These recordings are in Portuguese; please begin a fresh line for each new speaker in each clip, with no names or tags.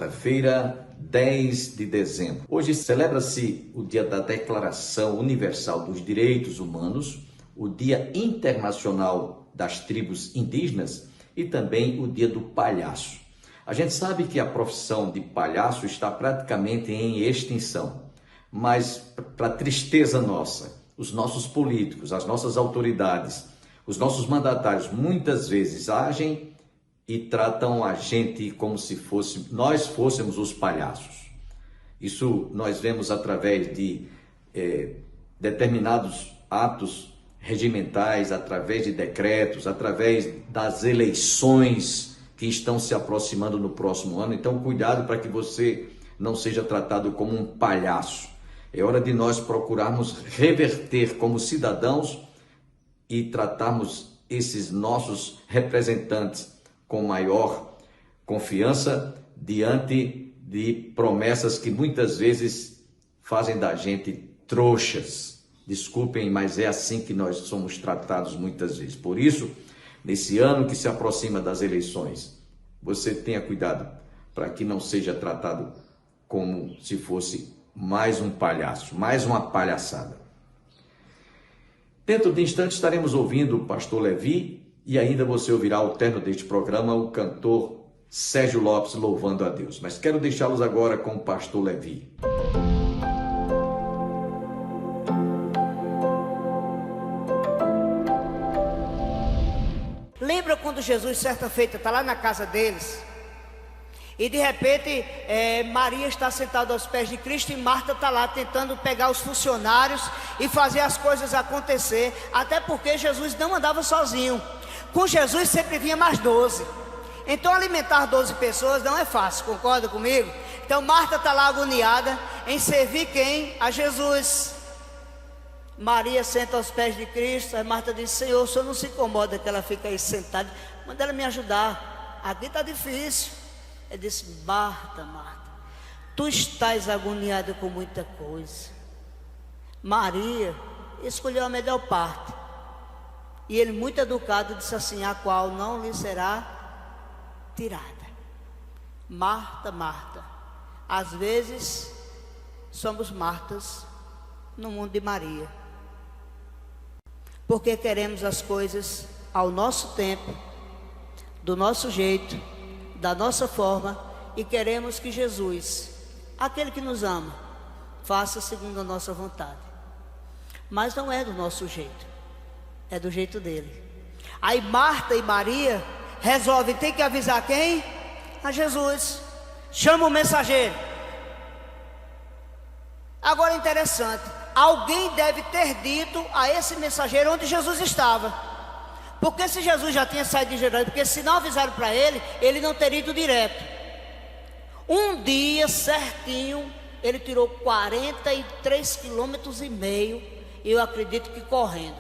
quarta-feira, 10 de dezembro. Hoje celebra-se o Dia da Declaração Universal dos Direitos Humanos, o Dia Internacional das Tribos Indígenas e também o Dia do Palhaço. A gente sabe que a profissão de palhaço está praticamente em extinção, mas para tristeza nossa, os nossos políticos, as nossas autoridades, os nossos mandatários muitas vezes agem e tratam a gente como se nós fôssemos os palhaços. Isso nós vemos através de determinados atos regimentais, através de decretos, através das eleições que estão se aproximando no próximo ano. Então, cuidado para que você não seja tratado como um palhaço. É hora de nós procurarmos reverter como cidadãos e tratarmos esses nossos representantes com maior confiança diante de promessas que muitas vezes fazem da gente trouxas. Desculpem, mas é assim que nós somos tratados muitas vezes. Por isso, nesse ano que se aproxima das eleições, você tenha cuidado para que não seja tratado como se fosse mais um palhaço, mais uma palhaçada. Dentro de instantes estaremos ouvindo o pastor Levi e ainda você ouvirá ao término deste programa o cantor Sérgio Lopes louvando a Deus. Mas quero deixá-los agora com o pastor Levi.
Lembra quando Jesus, certa feita, está lá na casa deles e de repente Maria está sentada aos pés de Cristo e Marta está lá tentando pegar os funcionários e fazer as coisas acontecer, até porque Jesus não andava sozinho. Com Jesus sempre vinha mais 12. Então alimentar 12 pessoas não é fácil, concorda comigo? Então Marta está lá agoniada em servir quem? A Jesus. Maria senta aos pés de Cristo. Aí Marta diz: Senhor, o Senhor não se incomoda que ela fica aí sentada? Manda ela me ajudar, aqui está difícil. Ele disse: Marta, Marta, tu estás agoniada com muita coisa. Maria escolheu a melhor parte. E ele, muito educado, disse assim: a qual não lhe será tirada. Marta, Marta, às vezes somos Martas no mundo de Maria, porque queremos as coisas ao nosso tempo, do nosso jeito, da nossa forma, e queremos que Jesus, aquele que nos ama, faça segundo a nossa vontade. Mas não é do nosso jeito, é do jeito dele. Aí Marta e Maria resolvem, tem que avisar quem? A Jesus. Chama o mensageiro. Agora é interessante, alguém deve ter dito a esse mensageiro onde Jesus estava. Porque se Jesus já tinha saído de Jerusalém, porque se não avisaram para ele, ele não teria ido direto. Um dia certinho, ele tirou 43,5 quilômetros, e eu acredito que correndo,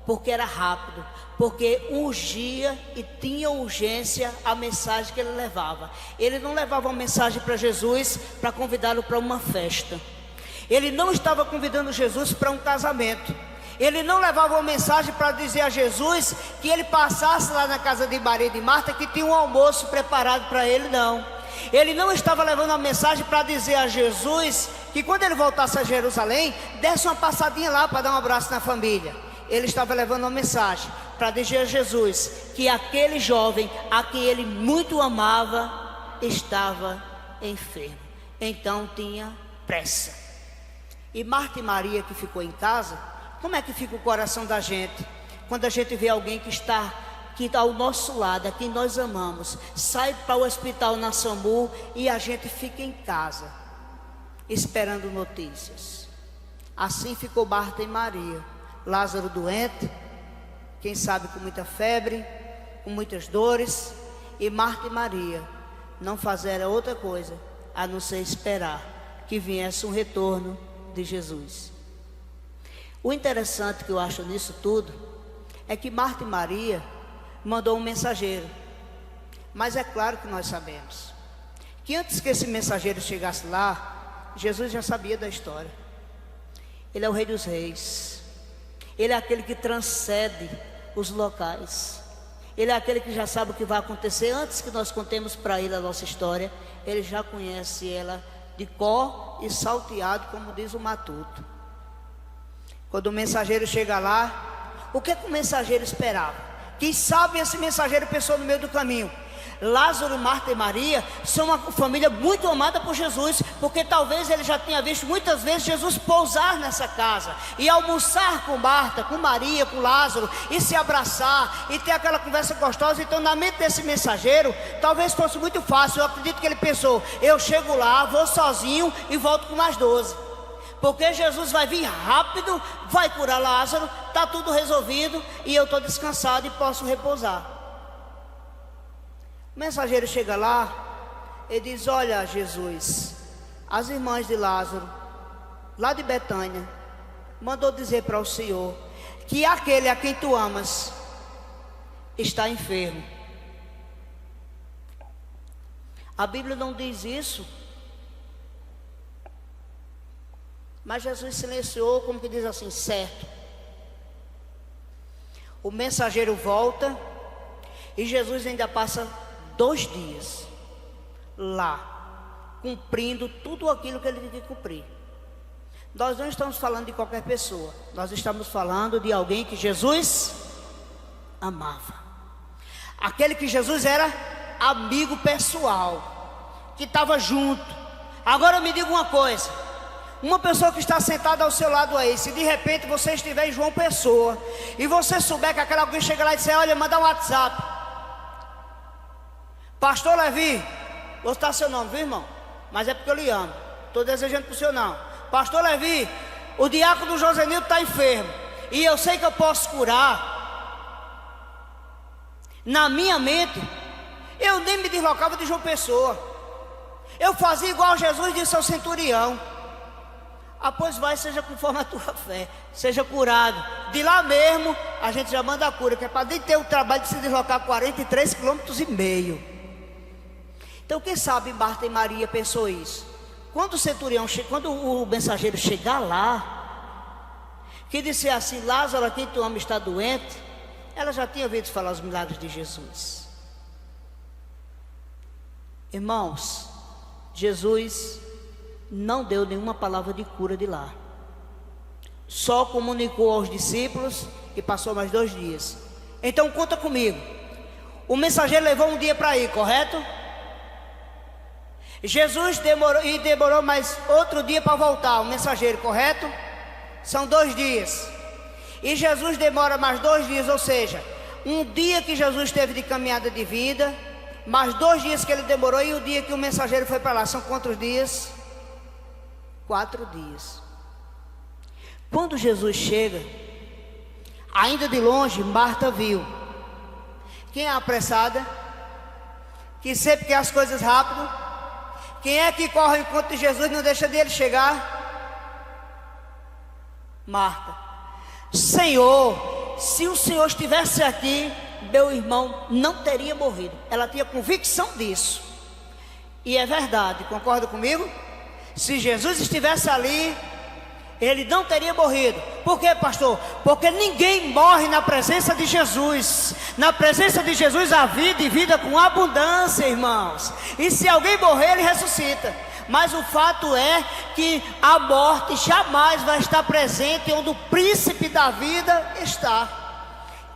porque era rápido, porque urgia e tinha urgência a mensagem que ele levava. Ele não levava uma mensagem para Jesus para convidá-lo para uma festa. Ele não estava convidando Jesus para um casamento. Ele não levava uma mensagem para dizer a Jesus que ele passasse lá na casa de Maria e de Marta, que tinha um almoço preparado para ele, não. Ele não estava levando uma mensagem para dizer a Jesus que quando ele voltasse a Jerusalém, desse uma passadinha lá para dar um abraço na família. Ele estava levando uma mensagem para dizer a Jesus que aquele jovem a quem ele muito amava estava enfermo. Então tinha pressa. E Marta e Maria, que ficou em casa, como é que fica o coração da gente quando a gente vê alguém que está ao nosso lado, a quem nós amamos, sai para o hospital na SAMU e a gente fica em casa esperando notícias? Assim ficou Marta e Maria. Lázaro doente, quem sabe com muita febre, com muitas dores, e Marta e Maria não fizeram outra coisa a não ser esperar que viesse um retorno de Jesus. O interessante que eu acho nisso tudo é que Marta e Maria mandou um mensageiro, mas é claro que nós sabemos que antes que esse mensageiro chegasse lá, Jesus já sabia da história. Ele é o Rei dos Reis, Ele é aquele que transcende os locais, Ele é aquele que já sabe o que vai acontecer antes que nós contemos para ele a nossa história. Ele já conhece ela de cor e salteado, como diz o matuto. Quando o mensageiro chega lá, o que o mensageiro esperava? Quem sabe esse mensageiro pensou no meio do caminho: Lázaro, Marta e Maria são uma família muito amada por Jesus, porque talvez ele já tenha visto muitas vezes Jesus pousar nessa casa e almoçar com Marta, com Maria, com Lázaro, e se abraçar e ter aquela conversa gostosa. Então, na mente desse mensageiro, talvez fosse muito fácil. Eu acredito que ele pensou: eu chego lá, vou sozinho e volto com mais 12, porque Jesus vai vir rápido, vai curar Lázaro, está tudo resolvido e eu estou descansado e posso repousar. O mensageiro chega lá e diz: olha, Jesus, as irmãs de Lázaro, lá de Betânia, mandou dizer para o Senhor que aquele a quem tu amas está enfermo. A Bíblia não diz isso, mas Jesus silenciou, como que diz assim, certo. O mensageiro volta e Jesus ainda passa 2 dias lá, cumprindo tudo aquilo que ele tinha que cumprir. Nós não estamos falando de qualquer pessoa, nós estamos falando de alguém que Jesus amava, aquele que Jesus era amigo pessoal, que estava junto. Agora me diga uma coisa: uma pessoa que está sentada ao seu lado aí, se de repente você estiver em João Pessoa e você souber que aquele alguém chega lá e disser: olha, manda um WhatsApp, Pastor Levi, vou citar seu nome, viu, irmão? Mas é porque eu lhe amo, estou desejando para o senhor não. Pastor Levi, o diácono Josenildo está enfermo e eu sei que eu posso curar. Na minha mente, eu nem me deslocava de João Pessoa, eu fazia igual Jesus disse ao centurião: ah, pois vai, seja conforme a tua fé, seja curado. De lá mesmo, a gente já manda a cura, que é para nem ter o trabalho de se deslocar 43,5 km. Então, quem sabe Marta e Maria pensou isso. Quando o centurião, quando o mensageiro chegar lá, que disse assim: Lázaro, a quem tu ama está doente, ela já tinha ouvido falar os milagres de Jesus. Irmãos, Jesus não deu nenhuma palavra de cura de lá, só comunicou aos discípulos e passou mais 2 dias. Então conta comigo, o mensageiro levou 1 dia para ir, correto? Jesus demorou mais outro dia para voltar, o mensageiro, correto? São 2 dias. E Jesus demora mais 2 dias, ou seja, 1 dia que Jesus teve de caminhada de vida, mais 2 dias que ele demorou, e o dia que o mensageiro foi para lá, são quantos dias? 4 dias. Quando Jesus chega, ainda de longe, Marta viu. Quem é apressada? Que sempre quer as coisas rápido? Quem é que corre enquanto Jesus não deixa dele chegar? Marta. Senhor, se o Senhor estivesse aqui, meu irmão não teria morrido. Ela tinha convicção disso. E é verdade, concorda comigo? Se Jesus estivesse ali, ele não teria morrido. Por quê, pastor? Porque ninguém morre na presença de Jesus. Na presença de Jesus há vida, e vida com abundância, irmãos. E se alguém morrer, ele ressuscita. Mas o fato é que a morte jamais vai estar presente onde o príncipe da vida está.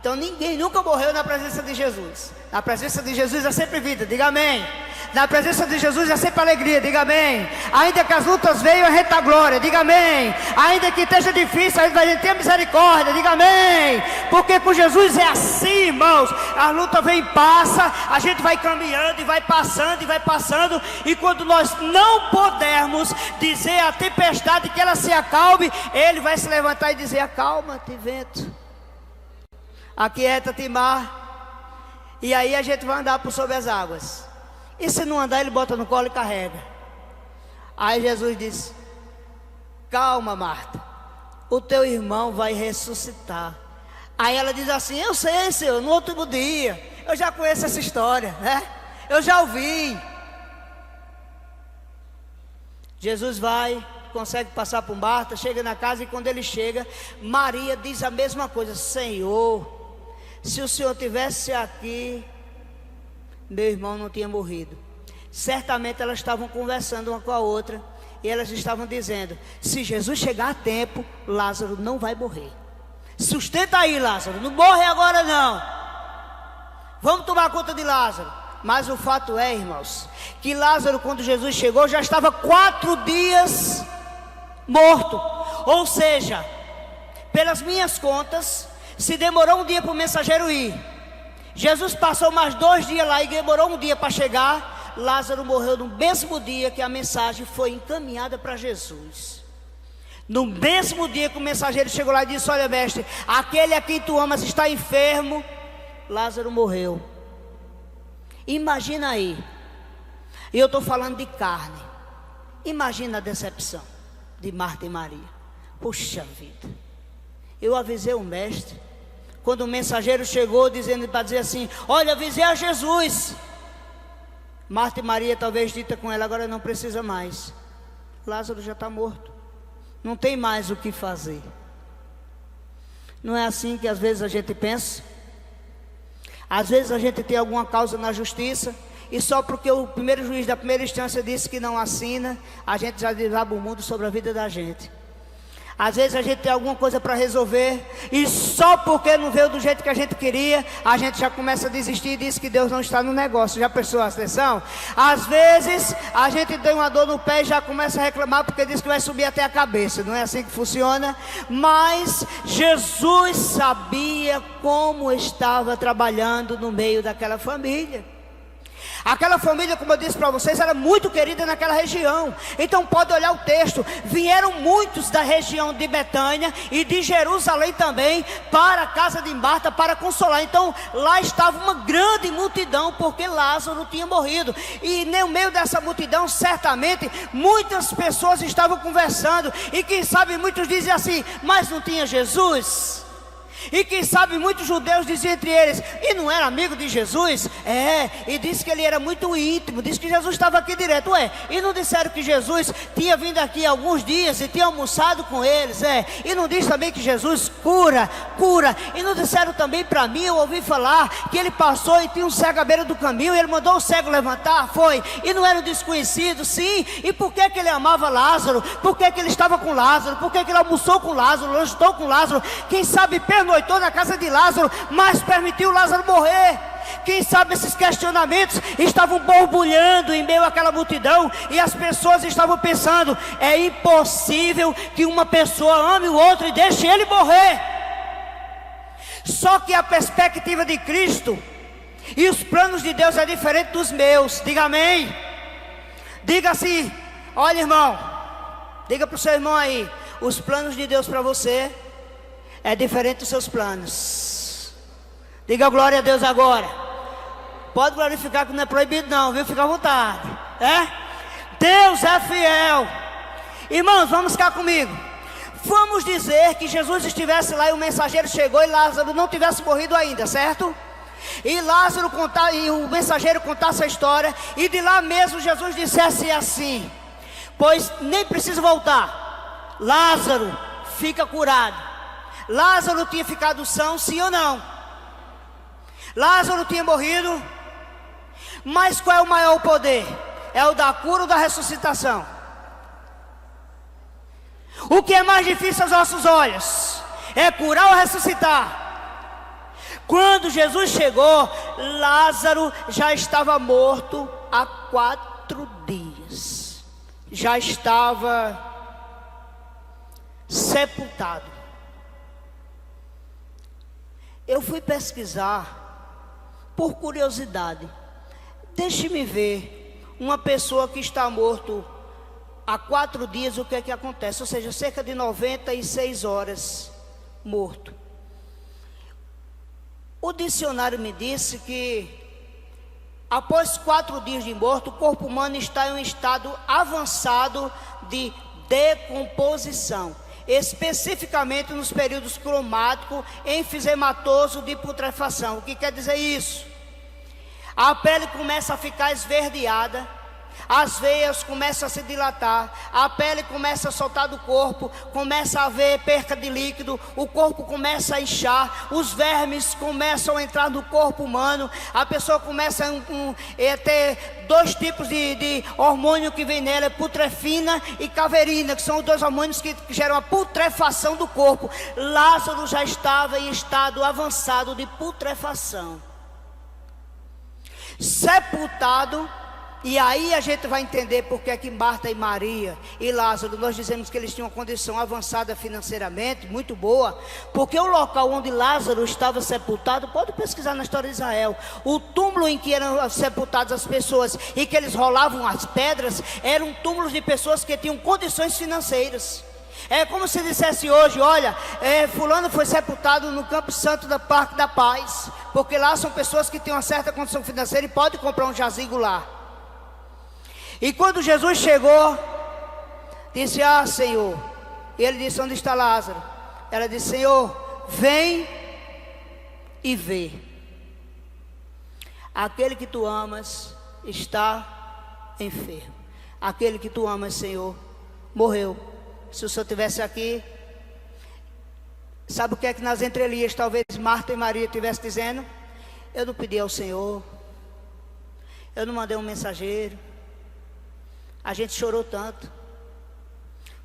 Então ninguém nunca morreu na presença de Jesus. Na presença de Jesus é sempre vida, diga amém. Na presença de Jesus é sempre alegria, diga amém. Ainda que as lutas venham, a gente dá glória, diga amém. Ainda que esteja difícil, a gente tem misericórdia, diga amém. Porque com Jesus é assim, irmãos. A luta vem e passa, a gente vai caminhando e vai passando e vai passando. E quando nós não pudermos dizer à tempestade que ela se acalme, ele vai se levantar e dizer: acalma-te, vento, aquieta-te, mar. E aí a gente vai andar por sobre as águas. E se não andar, ele bota no colo e carrega. Aí Jesus disse: calma, Marta, o teu irmão vai ressuscitar. Aí ela diz assim: eu sei, Senhor, no outro dia. Eu já conheço essa história, né? Eu já ouvi. Jesus vai, consegue passar por Marta, chega na casa, e quando ele chega, Maria diz a mesma coisa: Senhor, Se o senhor tivesse aqui, meu irmão não tinha morrido. Certamente elas estavam conversando uma com a outra, e elas estavam dizendo: se Jesus chegar a tempo, Lázaro não vai morrer. Sustenta aí, Lázaro, não morre agora não. Vamos tomar conta de Lázaro. Mas o fato é, irmãos, que Lázaro, quando Jesus chegou, já estava 4 dias morto. Ou seja, pelas minhas contas, se demorou um dia para o mensageiro ir, Jesus passou mais 2 dias lá e demorou um dia para chegar, Lázaro morreu no mesmo dia que a mensagem foi encaminhada para Jesus. No mesmo dia que o mensageiro chegou lá e disse: olha, mestre, aquele a quem tu amas está enfermo, Lázaro morreu. Imagina aí, e eu estou falando de carne, imagina a decepção de Marta e Maria. Puxa vida, eu avisei o mestre, quando o mensageiro chegou dizendo para dizer assim: olha, avisei a Jesus. Marta e Maria talvez dita com ela: agora não precisa mais, Lázaro já está morto, não tem mais o que fazer. Não é assim que às vezes a gente pensa? Às vezes a gente tem alguma causa na justiça, e só porque o primeiro juiz da primeira instância disse que não assina, a gente já desaba o mundo sobre a vida da gente. Às vezes a gente tem alguma coisa para resolver, e só porque não veio do jeito que a gente queria, a gente já começa a desistir e diz que Deus não está no negócio. Já prestou atenção? Às vezes a gente tem uma dor no pé e já começa a reclamar porque diz que vai subir até a cabeça. Não é assim que funciona? Mas Jesus sabia como estava trabalhando no meio daquela família. Aquela família, como eu disse para vocês, era muito querida naquela região. Então pode olhar o texto: vieram muitos da região de Betânia e de Jerusalém também para a casa de Marta para consolar. Então lá estava uma grande multidão, porque Lázaro tinha morrido. E no meio dessa multidão, certamente muitas pessoas estavam conversando. E quem sabe muitos dizem assim: mas não tinha Jesus? E quem sabe muitos judeus diziam entre eles: e não era amigo de Jesus? E disse que ele era muito íntimo, disse que Jesus estava aqui direto. E não disseram que Jesus tinha vindo aqui há alguns dias e tinha almoçado com eles? E não diz também que Jesus cura. E não disseram também para mim, eu ouvi falar que ele passou e tinha um cego à beira do caminho, e ele mandou o cego levantar? Foi. E não era um desconhecido? Sim. E por que ele amava Lázaro? Por que ele estava com Lázaro? Por que ele almoçou com Lázaro, lanchou com Lázaro? Quem sabe pernoitou na casa de Lázaro, mas permitiu Lázaro morrer? Quem sabe esses questionamentos estavam borbulhando em meio àquela multidão, e as pessoas estavam pensando: é impossível que uma pessoa ame o outro e deixe ele morrer. Só que a perspectiva de Cristo e os planos de Deus é diferente dos meus. Diga amém. Diga assim: olha, irmão, diga para o seu irmão aí: os planos de Deus para você é diferente dos seus planos. Diga glória a Deus agora. Pode glorificar, que não é proibido não, viu? Fica à vontade. Deus é fiel. Irmãos, vamos ficar comigo. Vamos dizer que Jesus estivesse lá e o mensageiro chegou e Lázaro não tivesse morrido ainda, certo? E o mensageiro contasse a história, e de lá mesmo Jesus dissesse assim: pois nem precisa voltar, Lázaro fica curado. Lázaro tinha ficado são, sim ou não? Lázaro tinha morrido. Mas qual é o maior poder? É o da cura ou da ressuscitação? O que é mais difícil aos nossos olhos? É curar ou ressuscitar? Quando Jesus chegou, Lázaro já estava morto há 4 dias. Já estava sepultado. Eu fui pesquisar por curiosidade. Deixe-me ver uma pessoa que está morto há 4 dias, o que é que acontece? Ou seja, cerca de 96 horas morto. O dicionário me disse que após 4 dias de morto, o corpo humano está em um estado avançado de decomposição, especificamente nos períodos cromático, enfisematoso de putrefação. O que quer dizer isso? A pele começa a ficar esverdeada, as veias começam a se dilatar, a pele começa a soltar do corpo, começa a haver perca de líquido, o corpo começa a inchar, os vermes começam a entrar no corpo humano, a pessoa começa a ter dois tipos de hormônio que vem nela, putrefina e caverina, que são os dois hormônios que geram a putrefação do corpo. Lázaro já estava em estado avançado de putrefação, sepultado. E aí a gente vai entender porque é que Marta e Maria e Lázaro, nós dizemos que eles tinham uma condição avançada financeiramente, muito boa, porque o local onde Lázaro estava sepultado, pode pesquisar na história de Israel, o túmulo em que eram sepultadas as pessoas e que eles rolavam as pedras, eram túmulos de pessoas que tinham condições financeiras. É como se dissesse hoje, olha, fulano foi sepultado no Campo Santo da Parque da Paz, porque lá são pessoas que têm uma certa condição financeira e podem comprar um jazigo lá. E quando Jesus chegou, disse: Senhor. E ele disse: onde está Lázaro? Ela disse: Senhor, vem e vê. Aquele que tu amas está enfermo. Aquele que tu amas, Senhor, morreu. Se o Senhor estivesse aqui, sabe o que é que nas entrelinhas talvez Marta e Maria estivessem dizendo? Eu não pedi ao Senhor, eu não mandei um mensageiro, a gente chorou tanto.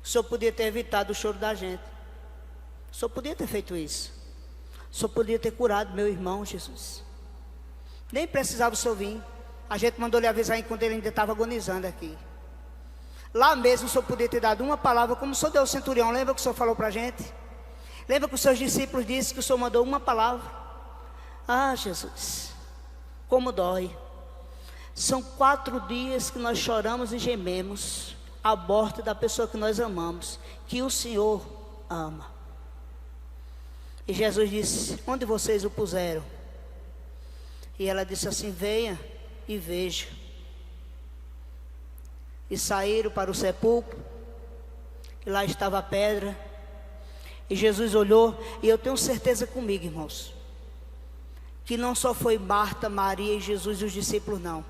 O Senhor podia ter evitado o choro da gente, o Senhor podia ter feito isso, o Senhor podia ter curado meu irmão Jesus, nem precisava o Senhor vir. A gente mandou lhe avisar enquanto ele ainda estava agonizando aqui. Lá mesmo o Senhor podia ter dado uma palavra, como o Senhor deu ao centurião. Lembra que o Senhor falou para a gente? Lembra que os seus discípulos disseram que o Senhor mandou uma palavra? Jesus, como dói. São 4 dias que nós choramos e gememos a morte da pessoa que nós amamos, que o Senhor ama. E Jesus disse: onde vocês o puseram? E ela disse assim: venha e veja. E saíram para o sepulcro, e lá estava a pedra. E Jesus olhou, e eu tenho certeza comigo, irmãos, que não só foi Marta, Maria e Jesus e os discípulos, não.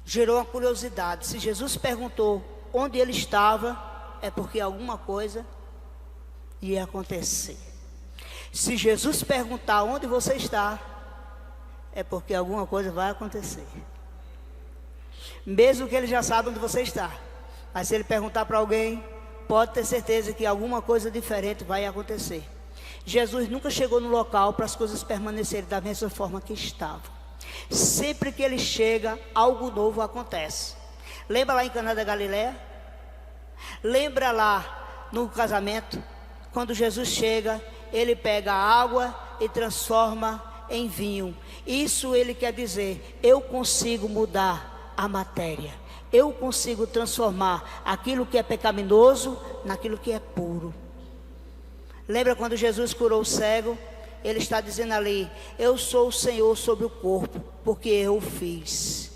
Gerou uma curiosidade. Se Jesus perguntou onde ele estava, é porque alguma coisa ia acontecer. Se Jesus perguntar onde você está, é porque alguma coisa vai acontecer. Mesmo que ele já saiba onde você está, mas se ele perguntar para alguém, pode ter certeza que alguma coisa diferente vai acontecer. Jesus nunca chegou no local para as coisas permanecerem da mesma forma que estavam. Sempre que ele chega, algo novo acontece. Lembra lá em Caná da Galileia? Lembra lá no casamento? Quando Jesus chega, ele pega a água e transforma em vinho. Isso ele quer dizer: eu consigo mudar a matéria, eu consigo transformar aquilo que é pecaminoso naquilo que é puro. Lembra quando Jesus curou o cego? Ele está dizendo ali: eu sou o Senhor sobre o corpo, porque eu o fiz.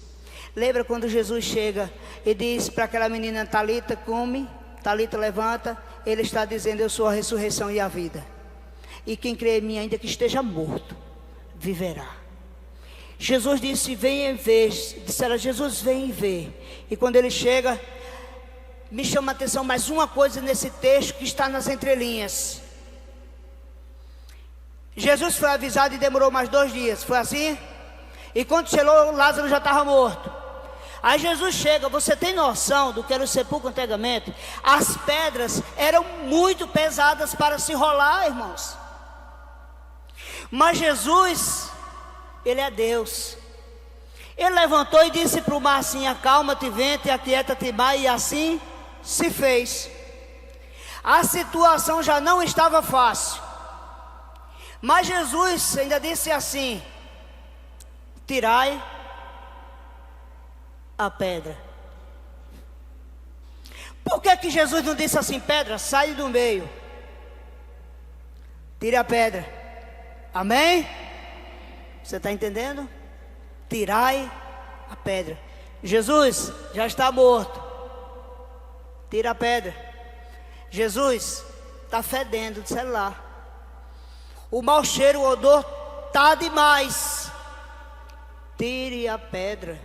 Lembra quando Jesus chega e diz para aquela menina: Talita, come, Talita, levanta. Ele está dizendo: eu sou a ressurreição e a vida, e quem crê em mim, ainda que esteja morto, viverá. Jesus disse: venha e vê. Disseram: Jesus, vem e vê. E quando ele chega, me chama a atenção mais uma coisa nesse texto que está nas entrelinhas. Jesus foi avisado e demorou mais 2 dias, foi assim? E quando chegou, Lázaro já estava morto. Aí Jesus chega. Você tem noção do que era o sepulcro antigamente? As pedras eram muito pesadas para se rolar, irmãos. Mas Jesus, ele é Deus. Ele levantou e disse para o mar assim: acalma-te, vento, e aquieta-te mar. E assim se fez. A situação já não estava fácil, mas Jesus ainda disse assim: tirai a pedra. Por que Jesus não disse assim: pedra, sai do meio, tire a pedra? Amém? Você está entendendo? Tirai a pedra. Jesus já está morto, tira a pedra. Jesus está fedendo de celular, o mau cheiro, o odor está demais, tire a pedra.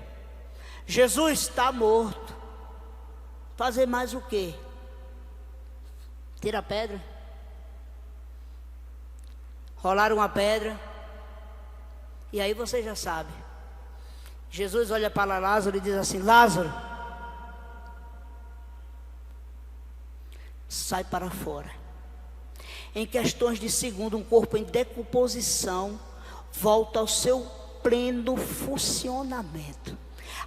Jesus está morto. Fazer mais o quê? Tira a pedra. Rolaram uma pedra. E aí você já sabe. Jesus olha para Lázaro e diz assim: Lázaro, sai para fora. Em questões de segundo, um corpo em decomposição volta ao seu pleno funcionamento.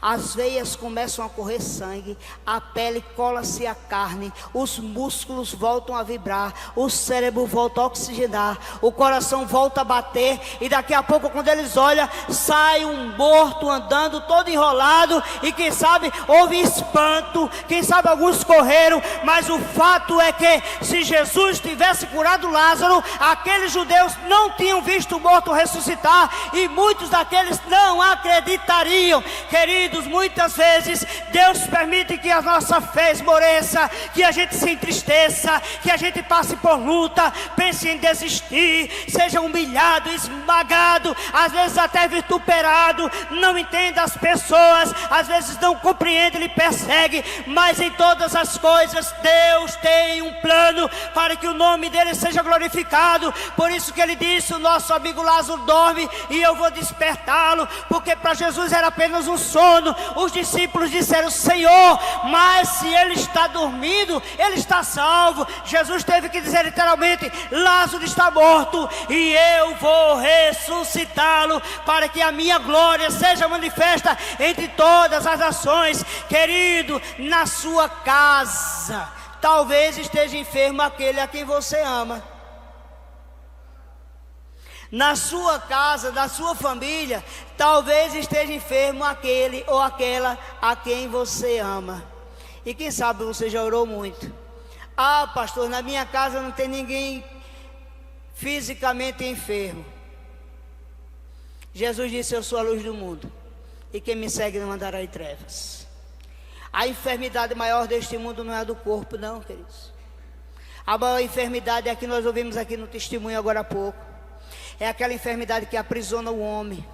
As veias começam a correr sangue, a pele cola-se à carne, os músculos voltam a vibrar, o cérebro volta a oxigenar, o coração volta a bater, e daqui a pouco, quando eles olham, sai um morto andando todo enrolado, e quem sabe houve espanto, quem sabe alguns correram, mas o fato é que se Jesus tivesse curado Lázaro, aqueles judeus não tinham visto o morto ressuscitar, e muitos daqueles não acreditariam. Queridos, muitas vezes Deus permite que a nossa fé esmoreça, que a gente se entristeça, que a gente passe por luta, pense em desistir, seja humilhado, esmagado, às vezes até vituperado, não entenda as pessoas, às vezes não compreende, lhe persegue, mas em todas as coisas Deus tem um plano para que o nome dele seja glorificado. Por isso que ele disse: o nosso amigo Lázaro dorme e eu vou despertá-lo, porque para Jesus era apenas um sono. Os discípulos disseram: Senhor, mas se ele está dormindo, ele está salvo. Jesus teve que dizer literalmente: Lázaro está morto e eu vou ressuscitá-lo, para que a minha glória seja manifesta entre todas as nações. Querido, na sua casa talvez esteja enfermo aquele a quem você ama. Na sua casa, na sua família, talvez esteja enfermo aquele ou aquela a quem você ama. E quem sabe você já orou muito: ah, pastor, na minha casa não tem ninguém fisicamente enfermo. Jesus disse: eu sou a luz do mundo, e quem me segue não andará em trevas. A enfermidade maior deste mundo não é a do corpo, não, queridos. A maior enfermidade é a que nós ouvimos aqui no testemunho agora há pouco. É aquela enfermidade que aprisiona o homem,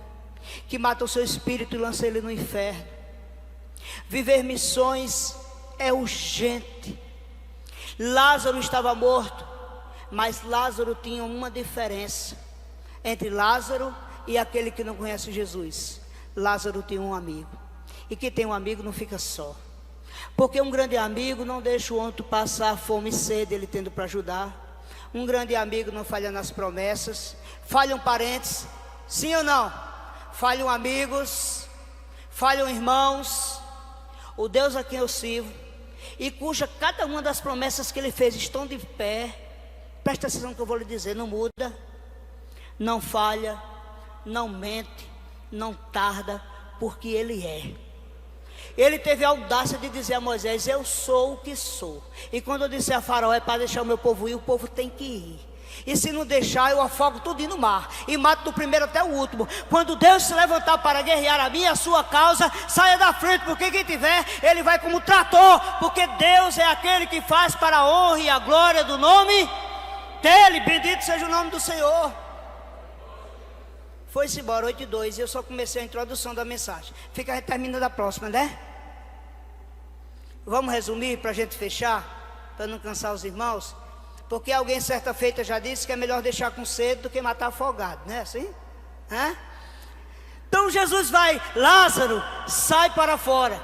que mata o seu espírito e lança ele no inferno. Viver missões é urgente. Lázaro estava morto, mas Lázaro tinha uma diferença entre Lázaro e aquele que não conhece Jesus. Lázaro tinha um amigo, e quem tem um amigo não fica só, porque um grande amigo não deixa o outro passar fome e sede, ele tendo para ajudar. Um grande amigo não falha nas promessas. Falham parentes, sim ou não? Falham amigos, falham irmãos. O Deus a quem eu sirvo, e cuja cada uma das promessas que ele fez estão de pé, presta atenção no que eu vou lhe dizer: não muda, não falha, não mente, não tarda, porque ele é. Ele teve a audácia de dizer a Moisés: eu sou o que sou. E quando eu disser a Faraó: é para deixar o meu povo ir, o povo tem que ir. E se não deixar, eu afogo tudo no mar, e mato do primeiro até o último. Quando Deus se levantar para guerrear a minha e a sua causa, saia da frente, porque quem tiver, ele vai como trator. Porque Deus é aquele que faz para a honra e a glória do nome dele. Bendito seja o nome do Senhor. Foi-se embora 8:02, e eu só comecei a introdução da mensagem. Fica terminando a próxima, né? Vamos resumir para a gente fechar, para não cansar os irmãos. Porque alguém certa feita já disse que é melhor deixar com sede do que matar afogado, não é assim? Então Jesus vai: Lázaro, sai para fora.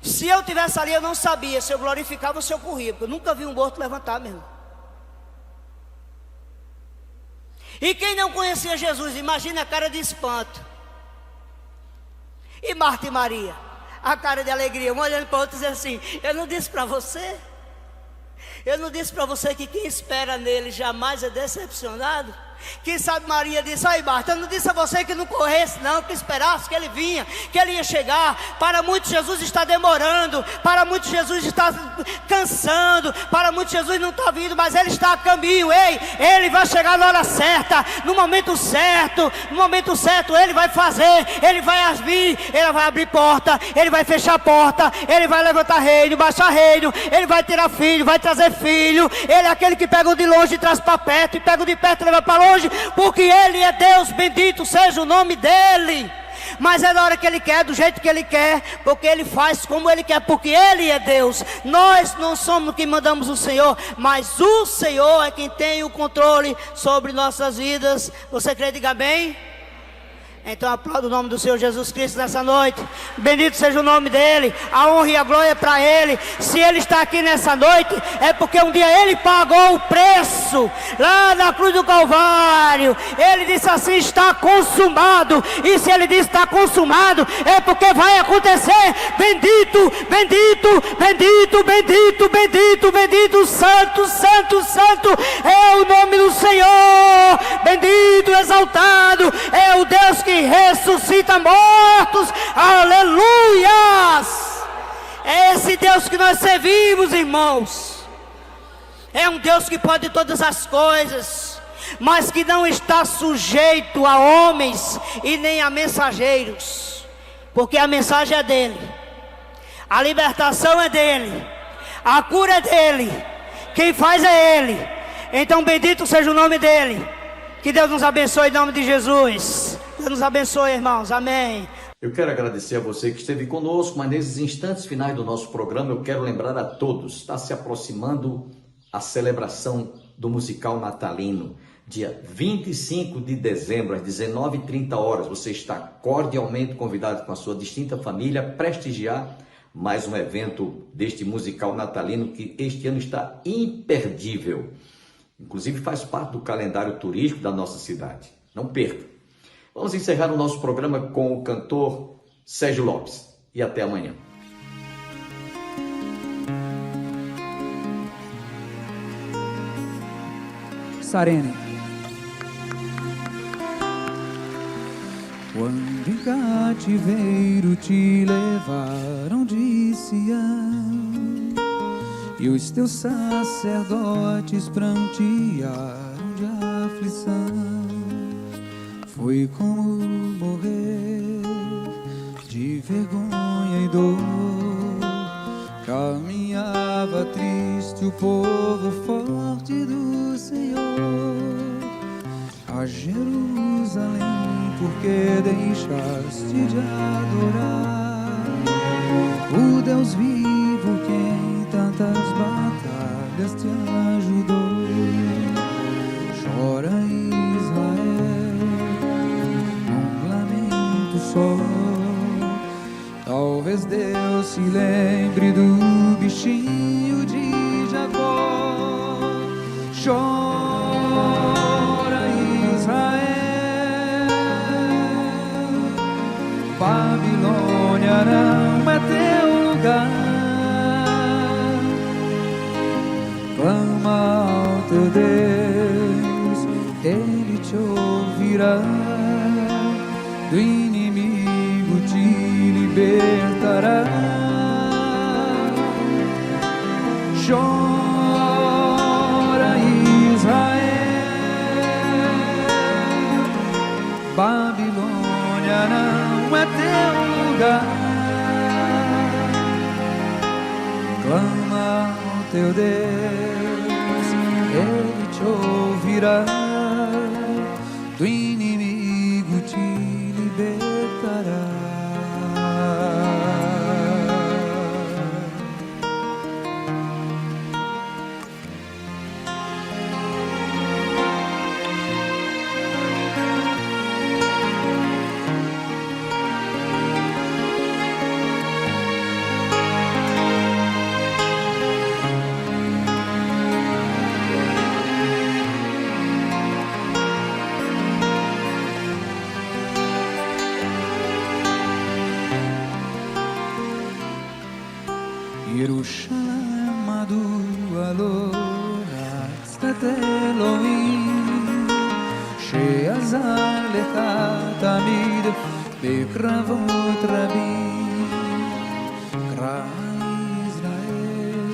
Se eu tivesse ali, eu não sabia se eu glorificava ou se eu corria, porque eu nunca vi um morto levantar mesmo. E quem não conhecia Jesus, imagina a cara de espanto. E Marta e Maria, a cara de alegria, um olhando para o outro, dizendo assim: eu não disse para você? Eu não disse para você que quem espera nele jamais é decepcionado? Quem sabe Maria disse: ai Marta, eu não disse a você que não corresse não, que esperasse que ele vinha, que ele ia chegar. Para muitos Jesus está demorando, para muitos Jesus está cansando, para muitos Jesus não está vindo, mas ele está a caminho. Ei, ele vai chegar na hora certa, no momento certo. No momento certo ele vai fazer, ele vai vir, ele vai abrir porta, ele vai fechar porta, ele vai levantar reino, baixar reino, ele vai tirar filho, vai trazer filho. Ele é aquele que pega o de longe e traz para perto, e pega o de perto e leva para longe, porque ele é Deus, bendito seja o nome dele. mas é da hora que Ele quer, do jeito que Ele quer, porque Ele faz como Ele quer, porque Ele é Deus. Nós não somos quem mandamos o Senhor, mas o Senhor é quem tem o controle sobre nossas vidas. Você crê? Diga bem. Então aplauda o nome do Senhor Jesus Cristo nessa noite. Bendito seja o nome dEle. A honra e a glória é para Ele. Se Ele está aqui nessa noite, é porque um dia Ele pagou o preço lá na cruz do Calvário. Ele disse assim: está consumado. E se Ele disse está consumado, é porque vai acontecer. Bendito, bendito, bendito, bendito, bendito, bendito, santo, santo, santo é o nome do Senhor. Bendito, exaltado é o Deus que ressuscita mortos. Aleluias! É esse Deus que nós servimos, irmãos. É um Deus que pode todas as coisas, mas que não está sujeito a homens e nem a mensageiros, porque a mensagem é dele, a libertação é dele, a cura é dele, quem faz é ele. Então bendito seja o nome dele. Que Deus nos abençoe em nome de Jesus. Deus nos abençoe, irmãos. Amém.
Eu quero agradecer a você que esteve conosco, mas nesses instantes finais do nosso programa eu quero lembrar a todos, está se aproximando a celebração do musical natalino, dia 25 de dezembro, às 19h30, você está cordialmente convidado com a sua distinta família a prestigiar mais um evento deste musical natalino que este ano está imperdível. Inclusive faz parte do calendário turístico da nossa cidade. Não perca. Vamos encerrar o nosso programa com o cantor Sérgio Lopes. E até amanhã.
Sarene. Quando em cativeiro te levaram de Sião e os teus sacerdotes prantearam de aflição, foi como morrer de vergonha e dor. Caminhava triste o povo forte do Senhor a Jerusalém, porque deixaste de adorar o Deus vivo que em tantas batalhas te ajudou. Chora Israel, um lamento só. Talvez Deus se lembre do bichinho de Jacó. Chora Israel, Babilônia não é teu lugar. Clama ao teu Deus, Ele te ouvirá. Do inimigo te libertará. Chora Israel, Babilônia não é teu lugar. Clama ao teu Deus, Ele te ouvirá. Do inimigo te libertará. ירושלים מדוע לא רצת אלוהים שעזר לך תמיד בקרבות רבים. קרא ישראל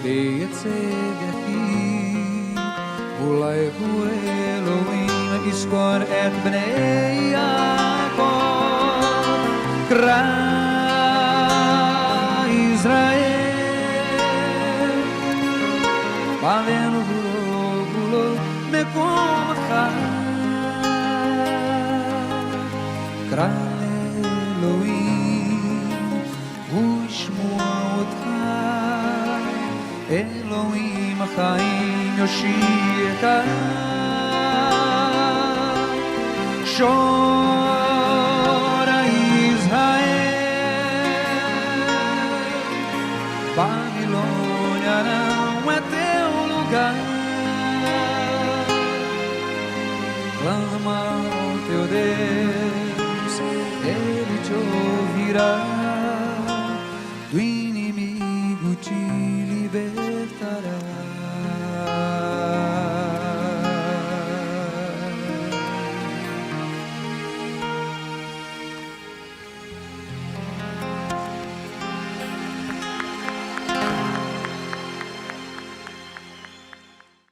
וייצג אחי, אולי הוא אלוהים יזכור את בני יעקב. קרא Israel, valendo bulou me como אלוהים ושמוע אותך אלוהים החיים יושיעך שור Israel Babilônia não é teu lugar clama ao teu Deus Ele te ouvirá